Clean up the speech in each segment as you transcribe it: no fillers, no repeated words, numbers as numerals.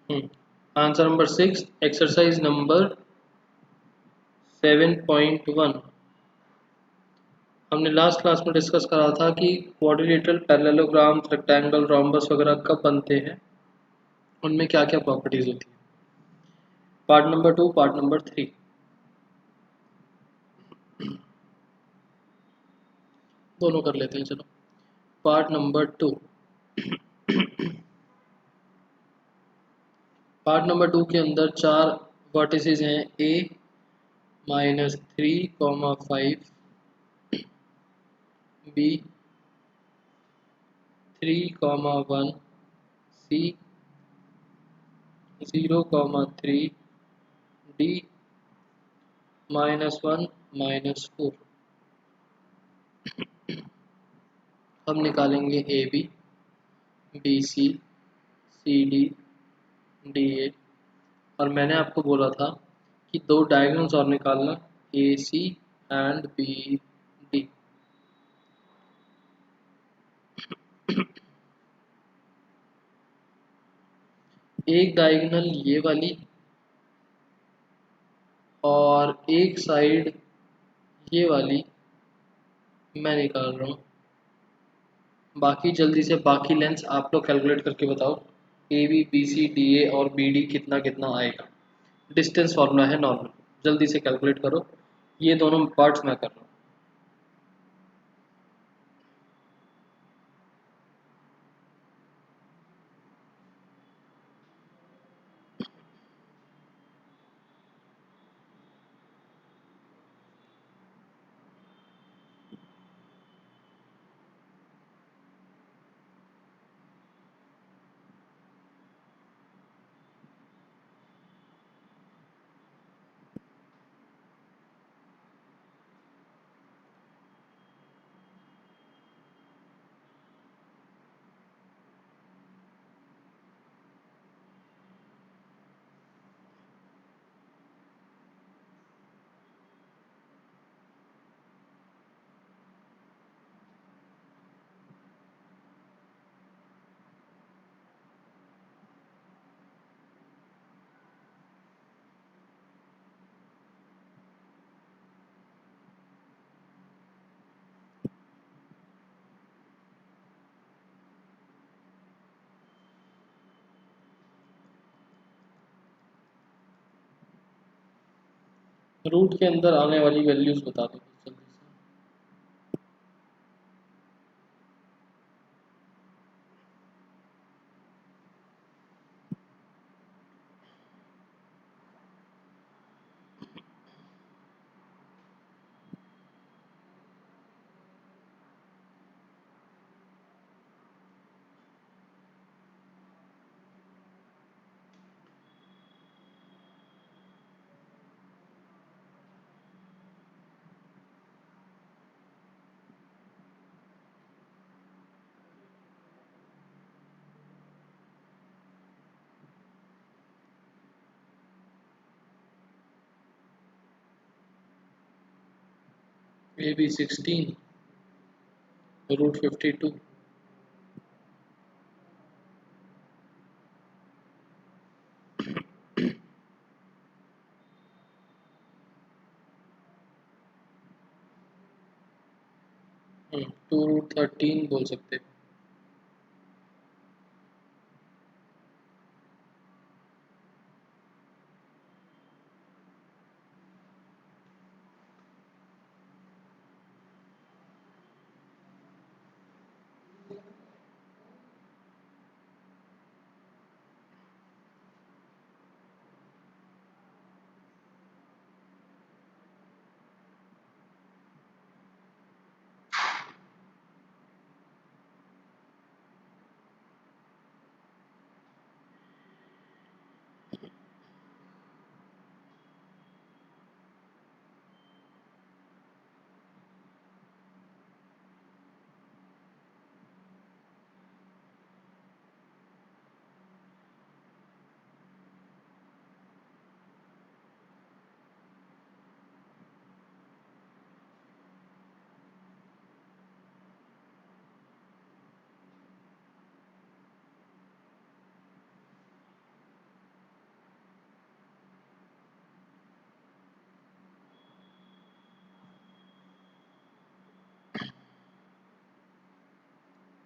Answer number 6, exercise number 7.1। हमने last class में discuss करा था कि क्वाड्रिलेटरल, पैरेललोग्राम, रेक्टेंगल, रोम्बस वगैरह कब बनते हैं, उनमें क्या क्या प्रॉपर्टीज होती है। पार्ट नंबर 2, पार्ट नंबर 3 दोनों कर लेते हैं। चलो, पार्ट नंबर 2। पार्ट नंबर 2 के अंदर 4 वर्टिसेस हैं, ए -3, 5, बी 3, 1, सी 0, 3, डी -1, -4। हम निकालेंगे A B C D A. और मैंने आपको बोला था कि दो डायगोनल्स और निकालना, ए सी एंड बी डी। एक डायगोनल ये वाली और एक साइड ये वाली मैं निकाल रहा हूँ। बाकी जल्दी से बाकी लेंथ आप लोग कैलकुलेट करके बताओ, A B C D A और बी डी कितना कितना आएगा। डिस्टेंस फार्मूला है नॉर्मल, जल्दी से कैलकुलेट करो। ये दोनों पार्ट्स मैं कर रहा हूँ। रूट के अंदर आने वाली वैल्यूज बता दो जल्दी से। A B 16, root 52। 2√13 बोल सकते।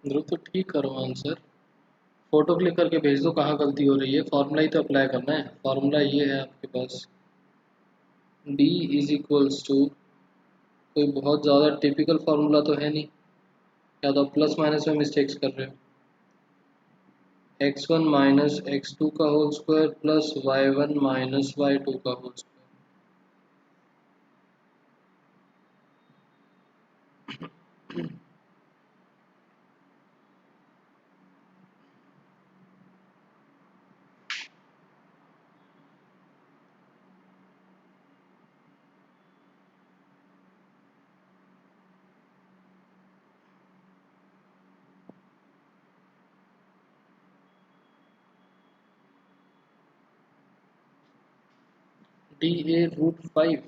ध्रुव तो ठीक करो आंसर। फोटो क्लिक करके भेज दो कहाँ गलती हो रही है, फॉर्मूला ही तो अप्लाई करना है, फॉर्मूला ये है आपके पास। d इज इक्वल्स टू, कोई बहुत ज़्यादा टिपिकल फार्मूला तो है नहीं, या तो प्लस माइनस में मिस्टेक्स कर रहे हो। x1 माइनस x2 का whole square plus y1 minus y2 का होल स्क्वायर। DA√5,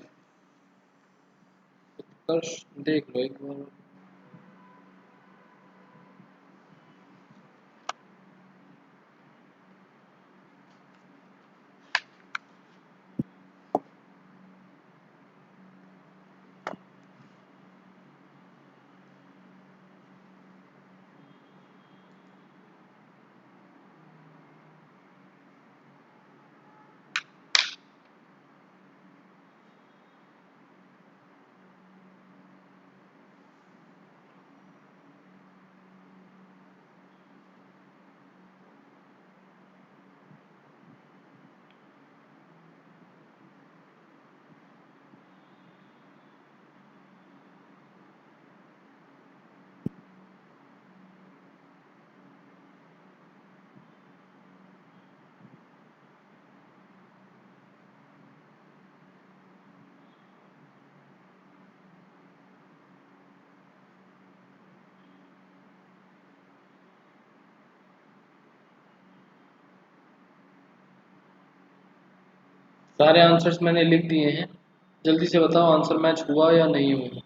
उत्कर्ष देख लो एक बार। सारे आंसर्स मैंने लिख दिए हैं, जल्दी से बताओ आंसर मैच हुआ या नहीं हुआ।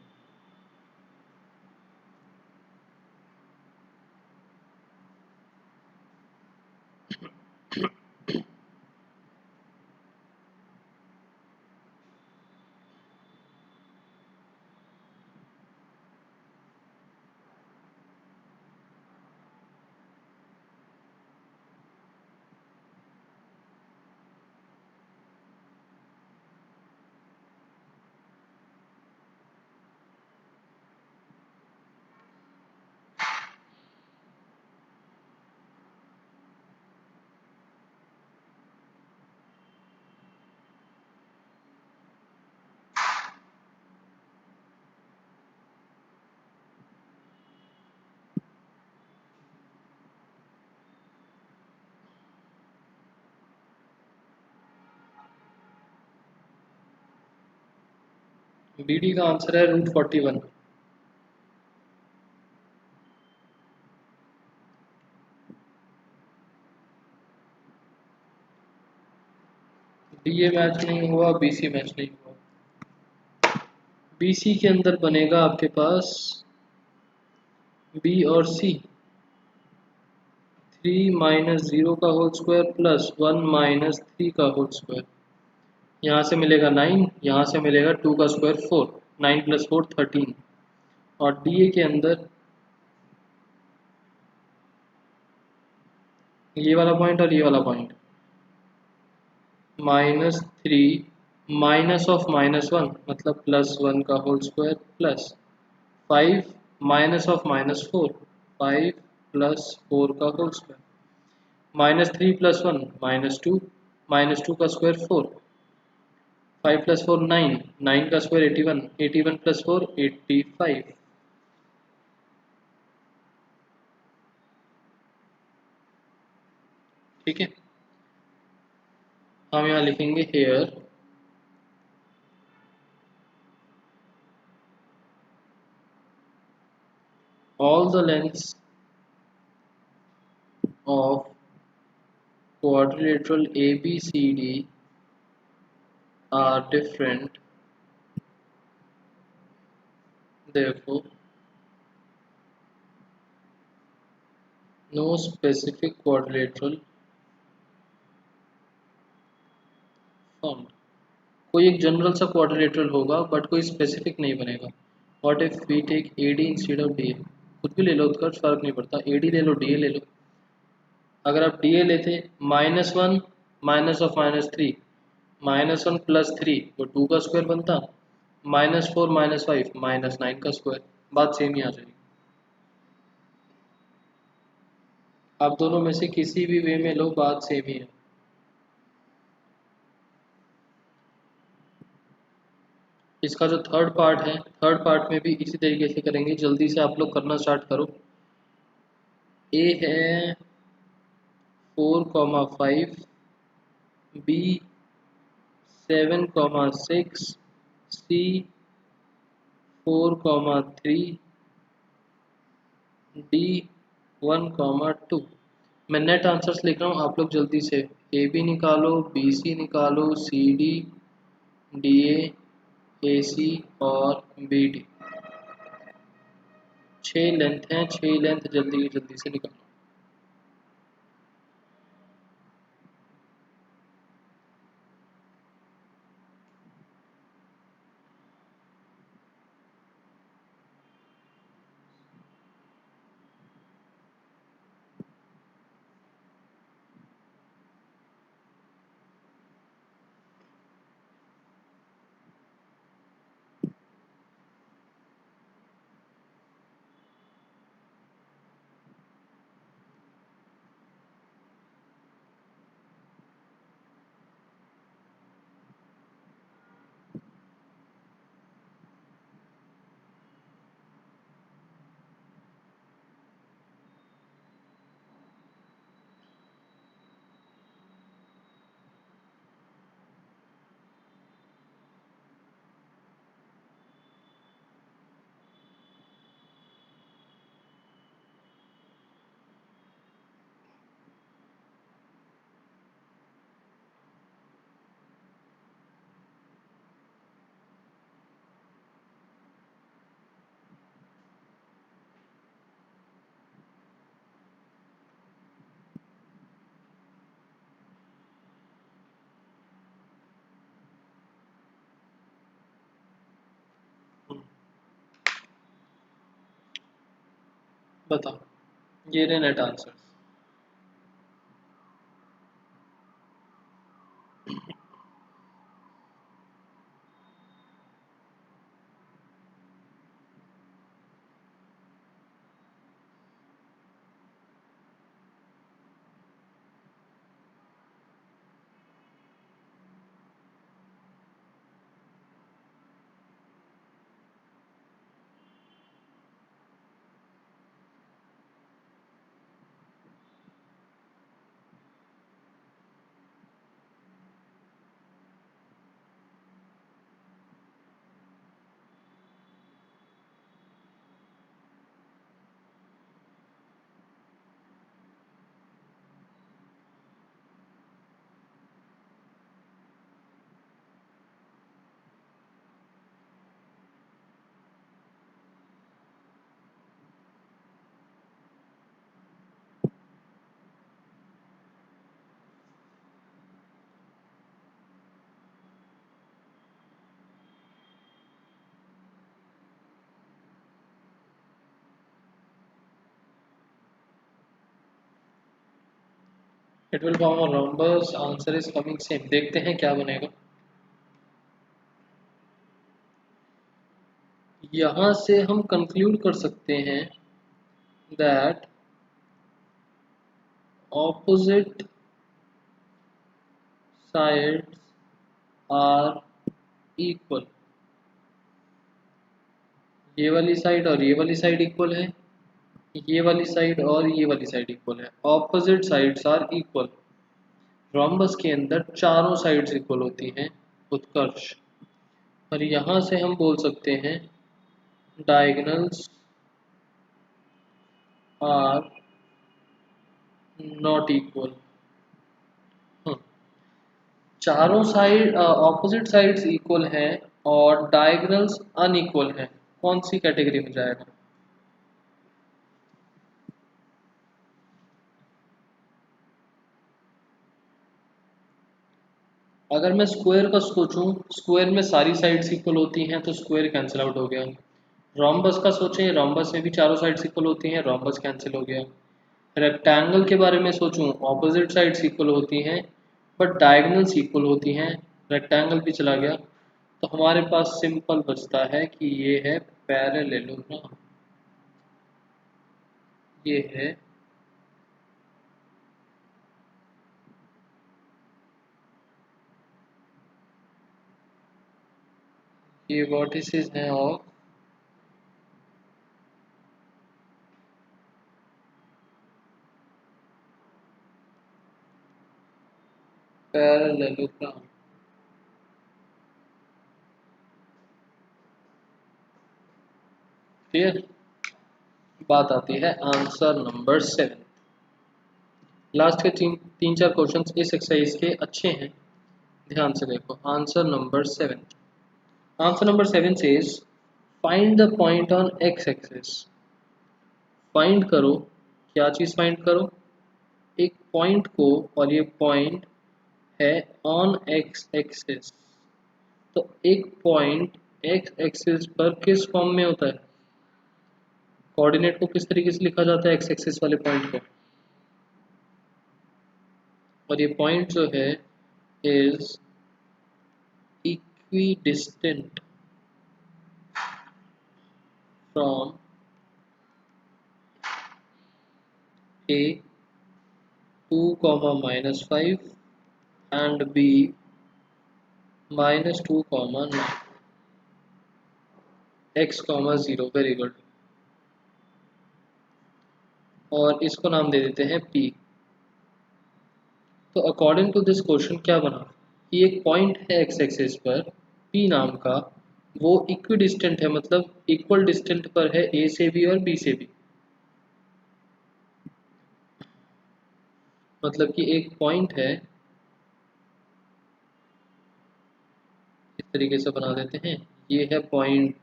BD का आंसर है √41। DA मैच नहीं हुआ, BC मैच नहीं हुआ। BC के अंदर बनेगा आपके पास B और C, 3 माइनस 0 का होल स्क्वायर प्लस 1 माइनस 3 का होल स्क्वायर। यहाँ से मिलेगा 9, यहाँ से मिलेगा 2 का स्क्वायर 4, 9 प्लस 4 13। और DA के अंदर ये वाला पॉइंट और ये वाला पॉइंट, -3 माइनस ऑफ -1 मतलब +1 का whole square plus 5 minus of -4, 5 plus 4 का होल स्क्वायर, -3 प्लस 1 -2, -2 का स्क्वायर 4, 5 प्लस 4 9, 9 का स्क्वायर 81, 81 प्लस 4 85। ठीक है, हम यहाँ लिखेंगे hair all the lengths of quadrilateral ABCD are different, therefore no specific quadrilateral formed। कोई एक जनरल सा क्वाड्रिलेटरल होगा बट कोई स्पेसिफिक नहीं बनेगा। What if we take AD instead of DA। खुद भी ले लो उत्कर्ष, फर्क नहीं पड़ता, AD ले लो, DA ले लो। अगर आप DA लेते, -1 -3, -1 + 3 वो 2 का स्क्वायर बनता, -4 -5 -9 का स्क्वायर, बात सेम ही आ जाएगी। आप दोनों में से किसी भी वे में लो, बात सेम ही है। इसका जो थर्ड पार्ट है, थर्ड पार्ट में भी इसी तरीके से करेंगे, जल्दी से आप लोग करना स्टार्ट करो। ए है 4,5, बी 7,6, सी 4,3, डी 1,2। मैं नेट आंसर्स लिख रहा हूँ, आप लोग जल्दी से ए बी निकालो, बी सी निकालो, सी डी, डी ए सी और बी डी। 6 लेंथ हैं, 6 लेंथ जल्दी जल्दी से निकालो। बताओ, ये रहे net answer. It will form a rhombus, answer is coming same. देखते हैं क्या बनेगा। यहाँ से हम कंक्लूड कर सकते हैं that opposite sides are equal. ये वाली साइड और ये वाली साइड इक्वल है, ये वाली साइड और ये वाली साइड इक्वल है। Opposite sides are equal. Rhombus के अंदर चारों साइड्स इक्वल होती हैं उत्कर्ष। और यहाँ से हम बोल सकते हैं डायगोनल्स आर नॉट इक्वल। चारों साइड ऑपोजिट साइड्स इक्वल हैं और डायगोनल्स अनइक्वल हैं, कौन सी कैटेगरी में जाएगा? अगर मैं स्क्वायर का सोचूं, स्क्वायर में सारी साइड्स इक्वल होती हैं तो स्क्वायर कैंसिल आउट हो गया। रोम्बस का सोचें, रोम्बस में भी चारों साइड्स इक्वल होती हैं, रोम्बस कैंसिल हो गया। रेक्टेंगल के बारे में सोचूं, ऑपोजिट साइड्स इक्वल होती हैं बट डायगोनल्स इक्वल होती हैं, रेक्टेंगल भी चला गया। तो हमारे पास सिंपल बचता है कि ये है पैरेललोग्राम, ये है ये वर्टिसेस हैं ऑफ पैरेललोग्राम। क्लियर। बात आती है आंसर नंबर 7। लास्ट के तीन तीन चार क्वेश्चंस इस एक्सरसाइज के अच्छे हैं, ध्यान से देखो। Answer number 7, answer number 7 says find the point on x axis. Find करो, क्या चीज़ फाइंड करो? एक पॉइंट को, और ये पॉइंट है ऑन एक्स एक्सिस। तो एक पॉइंट एक्स एक्सिस पर किस फॉर्म में होता है? कोऑर्डिनेट को किस तरीके से लिखा जाता है एक्स एक्सिस वाले पॉइंट को? और ये पॉइंट जो है is equidistant from A 2, -5 and b -2, 9, x, 0। Very good. और इसको नाम दे देते हैं p। तो अकॉर्डिंग टू दिस क्वेश्चन क्या बना कि एक पॉइंट है एक्स एक्सिस पर p नाम का, वो इक्विडिस्टेंट है, मतलब इक्वल डिस्टेंट पर है a से भी और b से भी। मतलब कि एक पॉइंट है, इस तरीके से बना देते हैं, ये है पॉइंट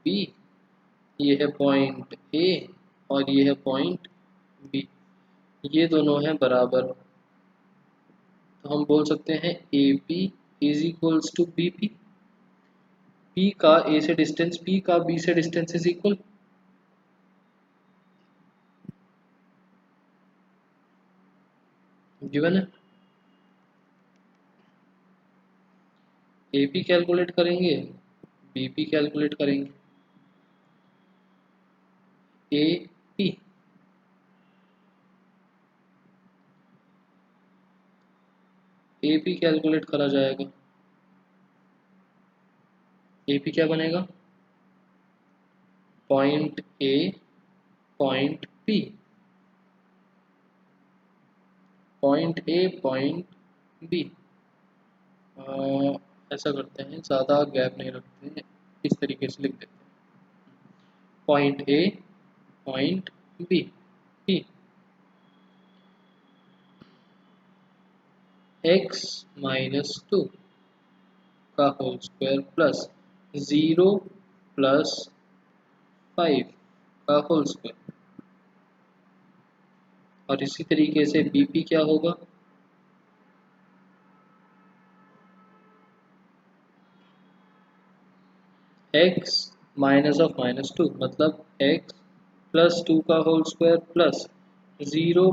p, ये है पॉइंट a और ये है पॉइंट b। ये दोनों हैं बराबर, तो हम बोल सकते हैं A P is equals to B P. P का ए से डिस्टेंस, पी का बी से डिस्टेंस इज इक्वल। गिवन है। ए पी कैलकुलेट करेंगे, बी पी कैलकुलेट करेंगे। A P, A P calculate करा जाएगा। ए पी क्या बनेगा? Point A, point P, point A, point B. ऐसा करते हैं, ज़्यादा गैप नहीं रखते हैं, इस तरीके से लिख देते हैं, point A, point B, P. x -2 का होल स्क्वायर प्लस 0 प्लस 5 का होल स्क्वायर। और इसी तरीके से bp क्या होगा? x -2 मतलब x +2 का होल स्क्वायर प्लस 0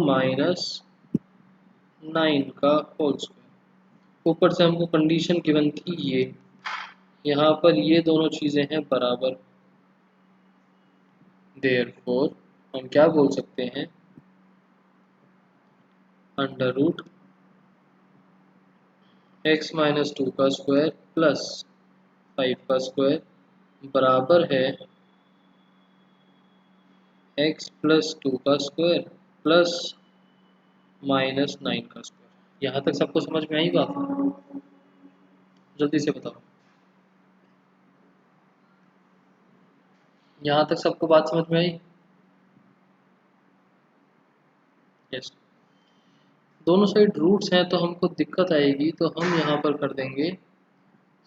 -9 का होल स्क्वायर। ऊपर से हमको कंडीशन गिवन थी ये, यहाँ पर ये दोनों चीज़ें हैं बराबर। देयरफॉर हम क्या बोल सकते हैं? अंडर रूट x -2 का स्क्वायर प्लस 5 का स्क्वायर बराबर है x +2 का स्क्वायर प्लस -9 का स्क्वायर। यहाँ तक सबको समझ में आई बात? जल्दी से बताओ, यहाँ तक सबको बात समझ में आई? यस। दोनों साइड रूट्स हैं तो हमको दिक्कत आएगी, तो हम यहाँ पर कर देंगे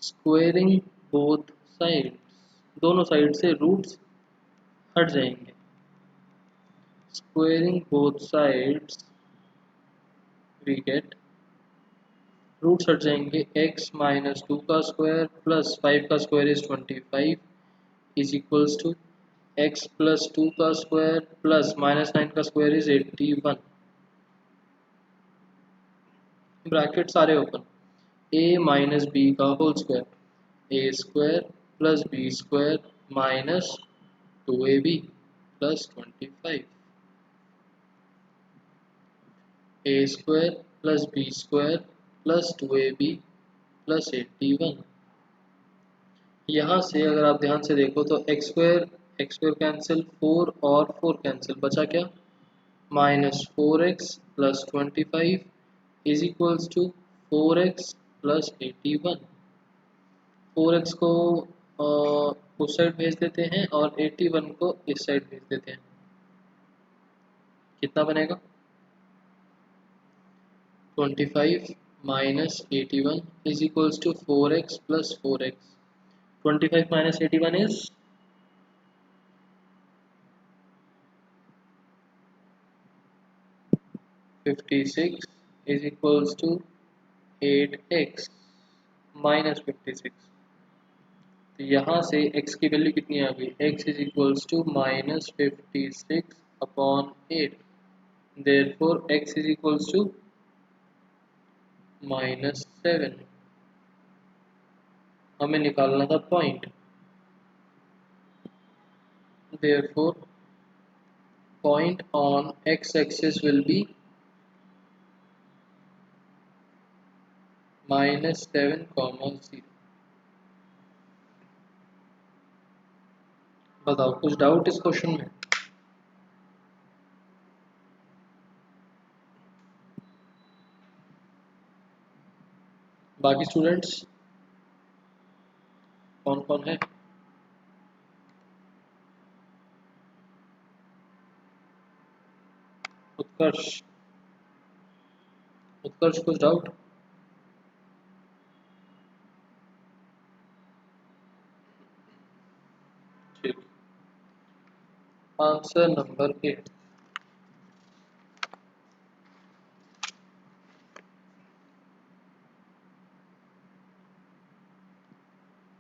स्क्वेयरिंग बोथ साइड। दोनों साइड से रूट्स हट जाएंगे। Squaring both sides we get, roots हट जाएंगे, x -2 का स्क्वायर प्लस 5 का square is 25 is equals to X plus 2 का स्क्वायर प्लस -9 का स्क्वायर इज 81, ब्रैकेट सारे ओपन, a माइनस बी का whole square, A square plus B square minus 2ab plus 25, A square plus B square plus 2ab plus 81। यहाँ से अगर आप ध्यान से देखो तो एक्स स्क्वायर कैंसिल, 4 और 4 कैंसिल, बचा क्या, -4x plus 25 is equals to 4x plus 81। 4x को उस साइड भेज देते हैं और 81 को इस साइड भेज देते हैं, कितना बनेगा, 25 minus 81 is equals to 4x plus 4x, 25 minus 81 is 56 is equals to 8x minus 56। तो यहाँ से x की वैल्यू कितनी आ गई, x is equals to -56 upon 8, therefore x is equals to -7। हमें निकालना था point, therefore point on x axis will be -7, 0। बताओ कुछ डाउट इस क्वेश्चन में। बाकी स्टूडेंट्स कौन कौन है, उत्कर्ष, उत्कर्ष कुछ डाउट, ठीक। Answer number 8,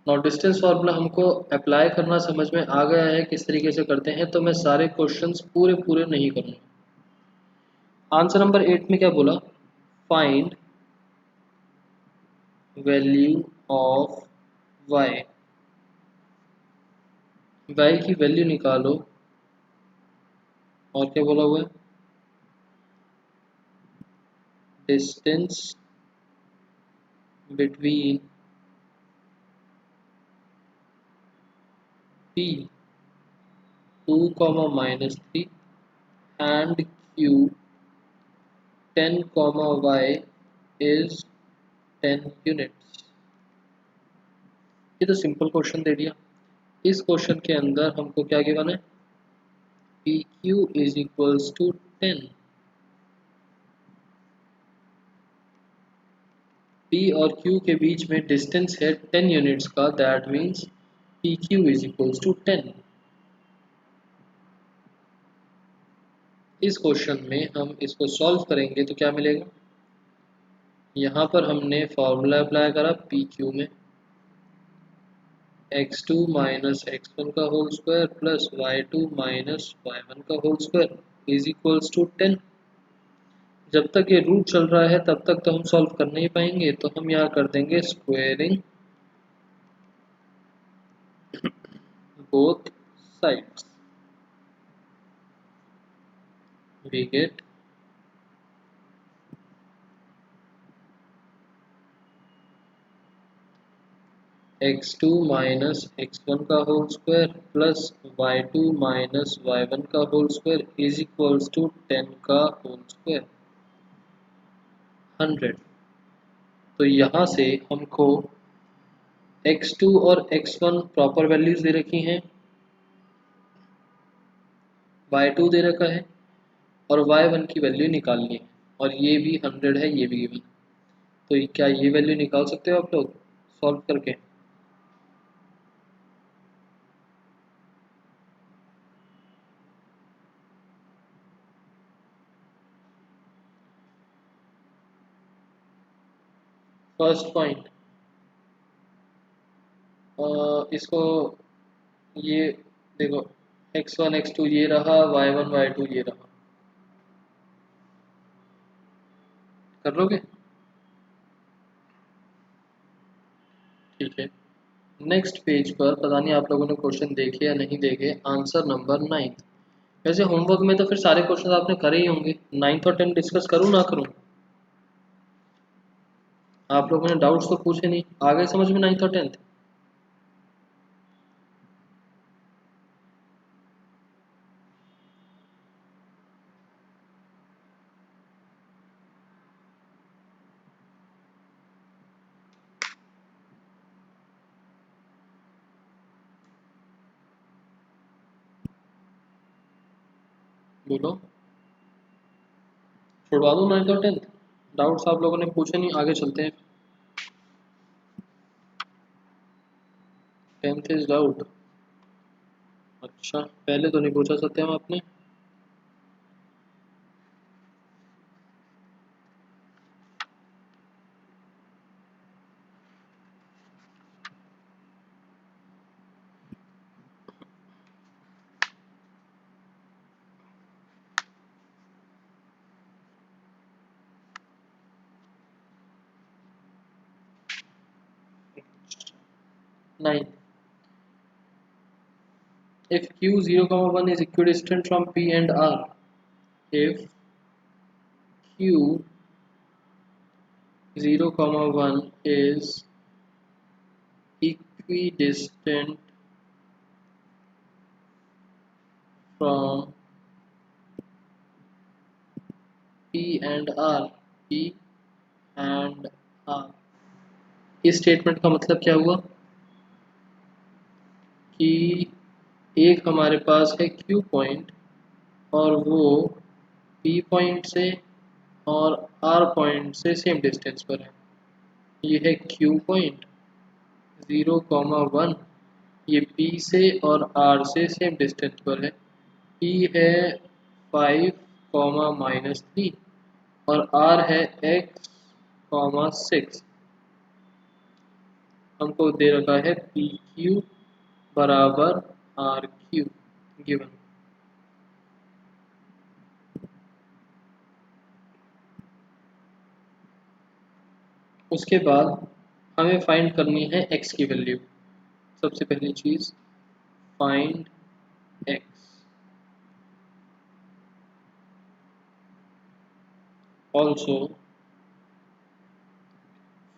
not distance formula हमको अप्लाई करना समझ में आ गया है किस तरीके से करते हैं, तो मैं सारे क्वेश्चंस पूरे पूरे नहीं करूँगा। आंसर नंबर 8 में क्या बोला, find value of y, y की वैल्यू निकालो, और क्या बोला हुआ है, distance between p 2, -3 and q 10, y is 10 units. ये तो सिंपल क्वेश्चन दे दिया। इस क्वेश्चन के अंदर हमको क्या गिवन है, P Q is equals to 10, P और Q के बीच में डिस्टेंस है 10 यूनिट्स का, that means P Q is equals to 10। इस क्वेश्चन में हम इसको सॉल्व करेंगे तो क्या मिलेगा, यहाँ पर हमने फॉर्मूला अप्लाई करा पी क्यू में, x2 माइनस x1 का whole square plus y2 minus y1 का whole square is equals to 10। जब तक ये रूट चल रहा है तब तक तो हम सॉल्व कर नहीं पाएंगे, तो हम यहाँ कर देंगे squaring both sides, we get x2 minus x1 का whole square plus y2 minus y1 का whole square is equals to 10 का होल स्क्वायर 100। तो यहाँ से हमको x2 और x1 प्रॉपर वैल्यूज दे रखी हैं, y2 दे रखा है और y1 की वैल्यू निकालनी है, और ये भी 100 है, ये भी गिवन। तो क्या ये वैल्यू निकाल सकते हो आप लोग सॉल्व करके, फर्स्ट पॉइंट इसको ये देखो, x1 x2 ये रहा, y1 y2 ये रहा। कर लोगे? ठीक है। नेक्स्ट पेज पर पता नहीं आप लोगों ने क्वेश्चन देखे या नहीं देखे, आंसर नंबर 9। वैसे होमवर्क में तो फिर सारे क्वेश्चन आपने करे ही होंगे। 9 और 10 डिस्कस करूँ ना करूँ? आप लोगों ने डाउट्स तो पूछे नहीं, आ गए समझ में 9 और 10? बोलो, छुड़वा दूँ 9 और 10? डाउट्स आप लोगों ने पूछे नहीं, आगे चलते हैं। 10th is doubt? अच्छा, पहले तो नहीं पूछा सत्यम आपने। Nine, if q 0 comma 1 is equidistant from p and r, if q 0 comma 1 is equidistant from p and r, p and r, इस स्टेटमेंट का मतलब क्या हुआ कि एक हमारे पास है q पॉइंट और वो p पॉइंट से और r पॉइंट से सेम डिस्टेंस पर है। ये है q पॉइंट 0 कॉमा 1, ये p से और r से सेम डिस्टेंस पर है। p है 5 कॉमा -3 और r है x कॉमा 6। हमको दे रखा है पी क्यू बराबर आर क्यू गिवन। उसके बाद हमें फाइंड करनी है x की वैल्यू। सबसे पहली चीज़ find x। Also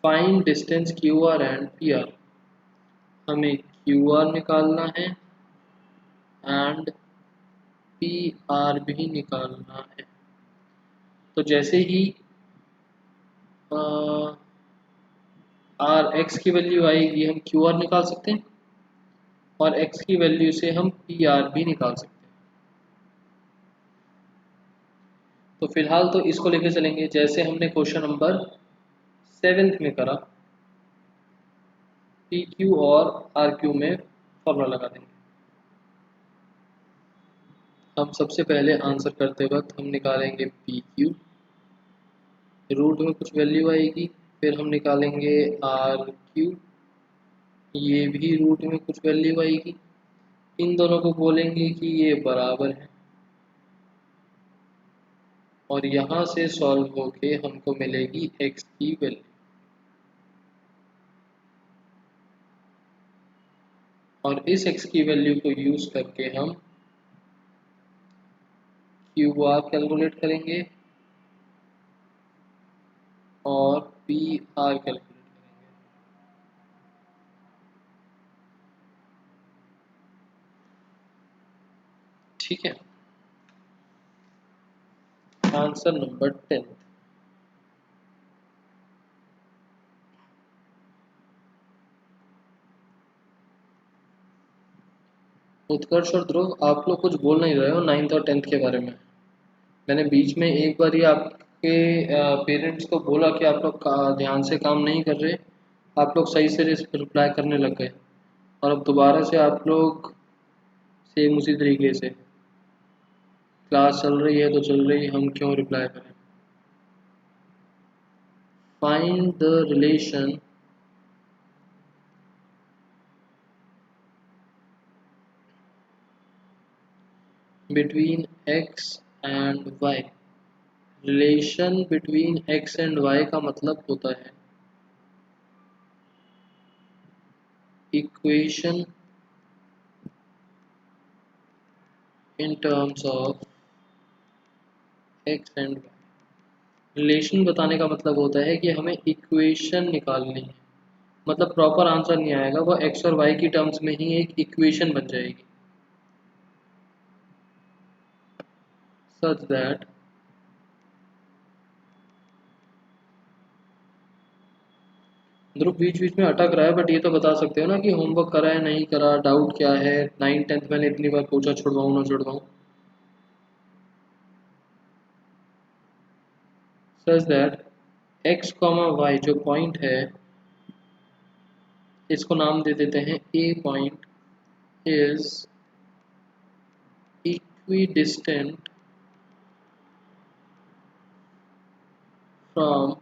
find distance Q R and P R. हमें क्यू आर निकालना है एंड पी आर भी निकालना है। तो जैसे ही आर एक्स की वैल्यू आएगी हम क्यू आर निकाल सकते हैं और x की वैल्यू से हम पी आर भी निकाल सकते हैं। तो फिलहाल तो इसको लेके चलेंगे जैसे हमने क्वेश्चन नंबर 7th में करा। पी क्यू और आर क्यू में फॉर्मूला लगा देंगे। हम सबसे पहले आंसर करते वक्त हम निकालेंगे पी क्यू, रूट में कुछ वैल्यू आएगी, फिर हम निकालेंगे आर क्यू, ये भी रूट में कुछ वैल्यू आएगी। इन दोनों को बोलेंगे कि ये बराबर है और यहाँ से सॉल्व होके हमको मिलेगी x की वैल्यू। और इस x की वैल्यू को यूज करके हम क्यू आर कैलकुलेट करेंगे और पी आर कैलकुलेट करेंगे। ठीक है, आंसर नंबर 10। उत्कर्ष और ध्रुव, आप लोग कुछ बोल नहीं रहे हो 9th और 10th के बारे में। मैंने बीच में एक बार ही आपके पेरेंट्स को बोला कि आप लोग ध्यान से काम नहीं कर रहे, आप लोग सही से रिप्लाई करने लग गए और अब दोबारा से आप लोग सेम उसी तरीके से, क्लास चल रही है तो चल रही है, हम क्यों रिप्लाई करें। Find the relation between X and Y. Relation between X and Y का मतलब होता है equation in terms of X and Y. Relation बताने का मतलब होता है कि हमें इक्वेशन निकालनी है, मतलब प्रॉपर आंसर नहीं आएगा, वो एक्स और वाई की टर्म्स में ही एक इक्वेशन बन जाएगी, सच दैट ध्रुव बीच बीच में अटक रहा है, बट ये तो बता सकते हो ना कि होमवर्क करा है नहीं करा, डाउट क्या है, 9th 10th मैंने इतनी बार पूछा, छुड़वाऊँ ना छुड़वाऊँ। Such that X comma Y जो पॉइंट है, इसको नाम दे देते हैं A point, is equidistant from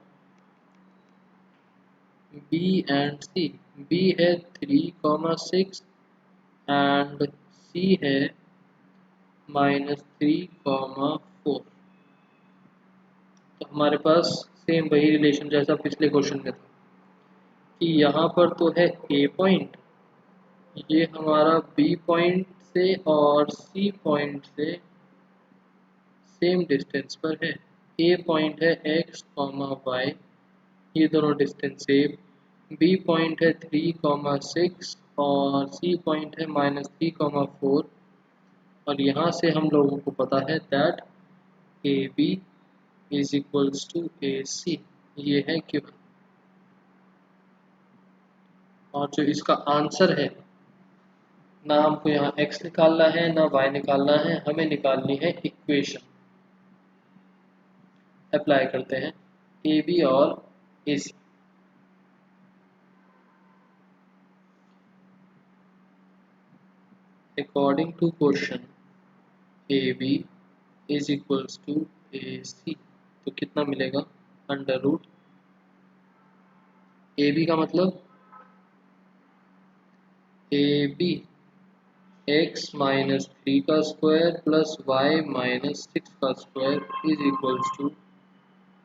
B and C. B है 3,6 एंड सी है -3,4। तो हमारे पास सेम वही रिलेशन जैसा पिछले क्वेश्चन में था कि यहाँ पर तो है ए पॉइंट, ये हमारा बी पॉइंट से और सी पॉइंट से सेम डिस्टेंस पर है। ए पॉइंट है एक्स कॉमा वाई, ये दोनों डिस्टेंस सेम। बी पॉइंट है 3,6 और सी पॉइंट है -3,4। और यहाँ से हम लोगों को पता है that A B is equals to A C, ये है क्यों। और जो इसका आंसर है, ना हमको यहाँ x निकालना है ना y निकालना है, हमें निकालनी है इक्वेशन। अप्लाई करते हैं ए बी और A C. According to question A B is equals to A C, तो कितना मिलेगा, अंडर रूट ए बी का मतलब ए बी एक्स -3 का स्क्वायर प्लस वाई -6 का square is equals to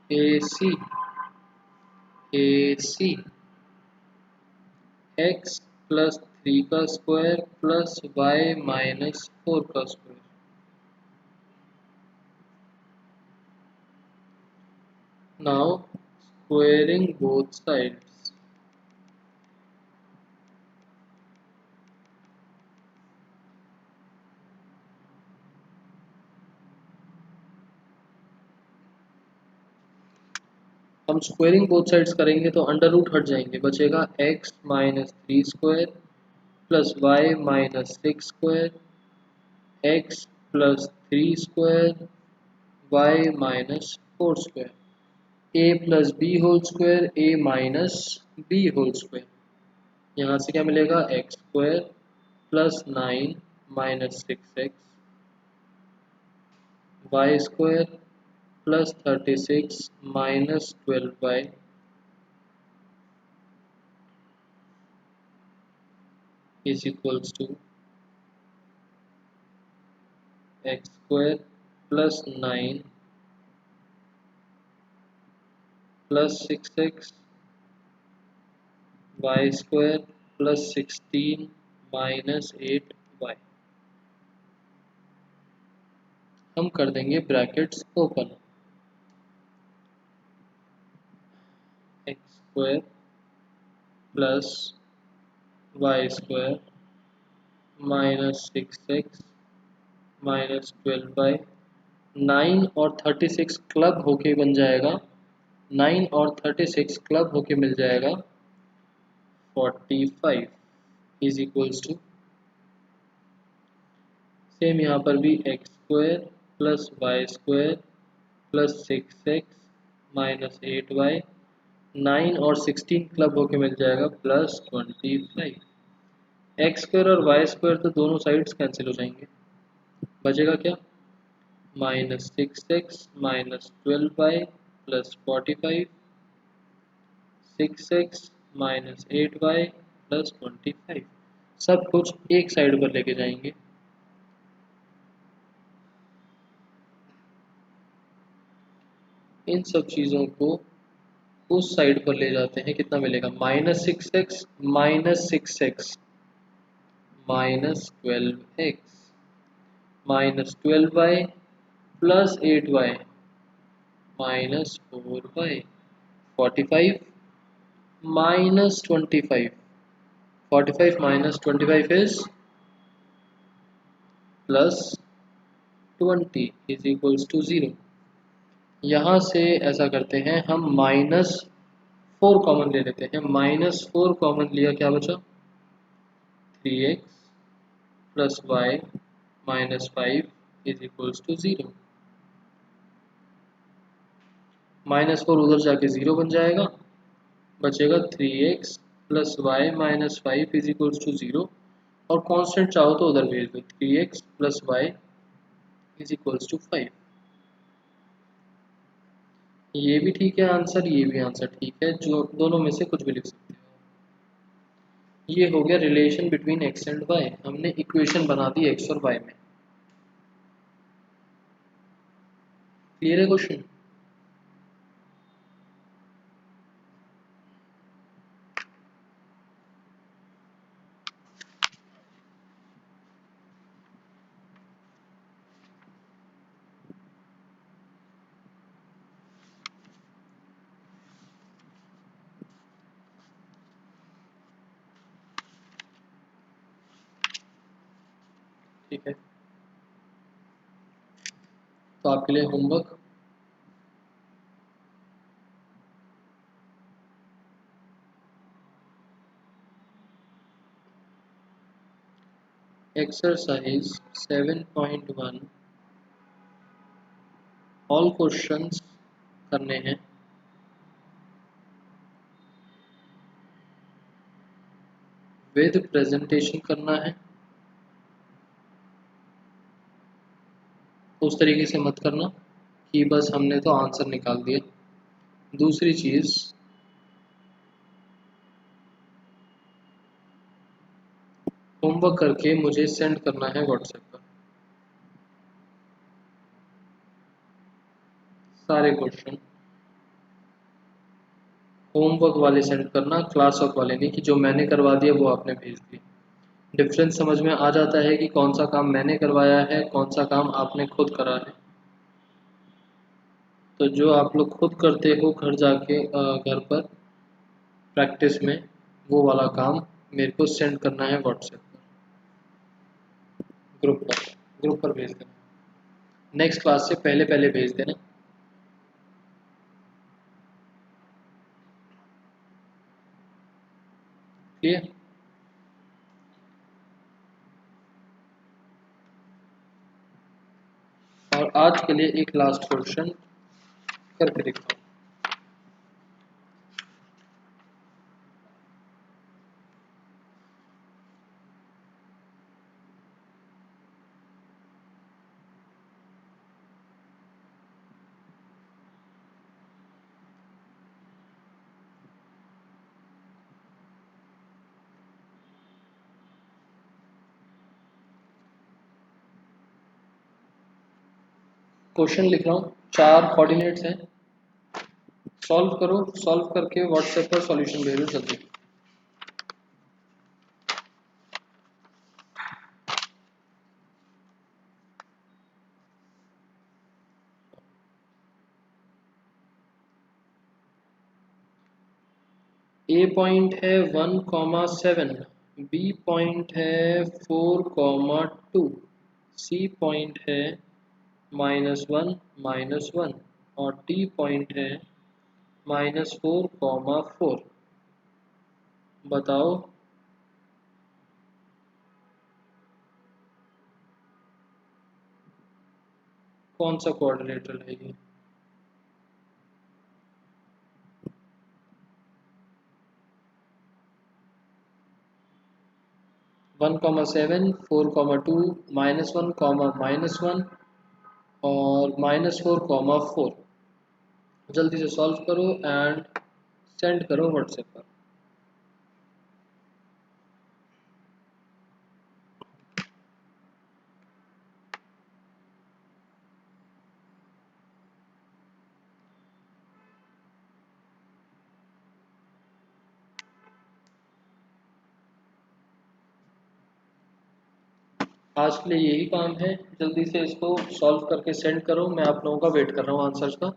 A C. A C X +3 का square plus Y -4 का square. Now squaring both sides, हम स्क्वायरिंग बोथ साइड्स करेंगे तो अंडर रूट हट जाएंगे, बचेगा X -3 square plus Y -6 square X +3 square Y -4 square A plus B whole square A minus B whole square. यहाँ से क्या मिलेगा, X square +9 -6x Y square +36 -12y is equals to X square +9 +6x Y square +16 -8y। हम कर देंगे brackets open, X square plus Y square -6x -12y, 9 और 36 club होके बन जाएगा, 9 और 36 क्लब होके मिल जाएगा 45 इज इक्वल्स टू, सेम यहाँ पर भी X square plus Y square +6x -8y, 9 और 16 क्लब होके मिल जाएगा +25। एक्स स्क्वायर और वाई स्क्वायर तो दोनों साइड्स कैंसिल हो जाएंगे, बचेगा क्या, -6x -12y +45, 6x -8y +25। सब कुछ एक साइड पर लेके जाएंगे। इन सब चीज़ों को उस साइड पर ले जाते हैं, कितना मिलेगा, -6x -6x -12x -12y +8y -4y 45 -25 45 -25 is +20 is equals to 0। यहाँ से ऐसा करते हैं हम -4 कॉमन ले लेते हैं। -4 कॉमन लिया, क्या बचा, 3x + y -5 is equals to 0। -4 उधर जाके 0 बन जाएगा, बचेगा 3x + y -5 is equals to 0। और कांस्टेंट चाहो तो उधर भेज दो, 3x + y is equals to 5। ये भी ठीक है आंसर, ये भी आंसर ठीक है, जो दोनों में से कुछ भी लिख सकते हो। ये हो गया relation between x and y। हमने इक्वेशन बना दी x और y में। क्लियर है क्वेश्चन? ठीक है, तो आपके लिए होमवर्क, एक्सरसाइज 7.1 ऑल क्वेश्चंस करने हैं। विद प्रेजेंटेशन करना है। उस तरीके से मत करना कि बस हमने तो आंसर निकाल दिया। दूसरी चीज़, होमवर्क करके मुझे सेंड करना है व्हाट्सएप पर सारे क्वेश्चन। होमवर्क वाले सेंड करना, क्लास वर्क वाले नहीं कि जो मैंने करवा दिया वो आपने भेज दिया। डिफरेंस समझ में आ जाता है कि कौन सा काम मैंने करवाया है, कौन सा काम आपने खुद करा है। तो जो आप लोग खुद करते हो घर जाके घर पर प्रैक्टिस में, वो वाला काम मेरे को सेंड करना है व्हाट्सएप पर, ग्रुप पर भेज देना। नेक्स्ट क्लास से पहले पहले भेज देना। ठीक है, और आज के लिए एक लास्ट क्वेश्चन करके दिखाओ। क्वेश्चन लिख रहा हूँ, 4 कोऑर्डिनेट्स हैं, सॉल्व करो, सॉल्व करके व्हाट्सएप पर सॉल्यूशन भेजो जल्दी। ए पॉइंट है 1,7, बी पॉइंट है 4,2, सी पॉइंट है -1 -1 और डी पॉइंट है -4,4। बताओ कौन सा कोऑर्डिनेटर है ये। 1,7, 4,2, -1, -1 और -4,4। जल्दी से सॉल्व करो एंड सेंड करो व्हाट्सएप पर। आज के लिए यही काम है, जल्दी से इसको सॉल्व करके सेंड करो। मैं आप लोगों का वेट कर रहा हूँ आंसर्स का।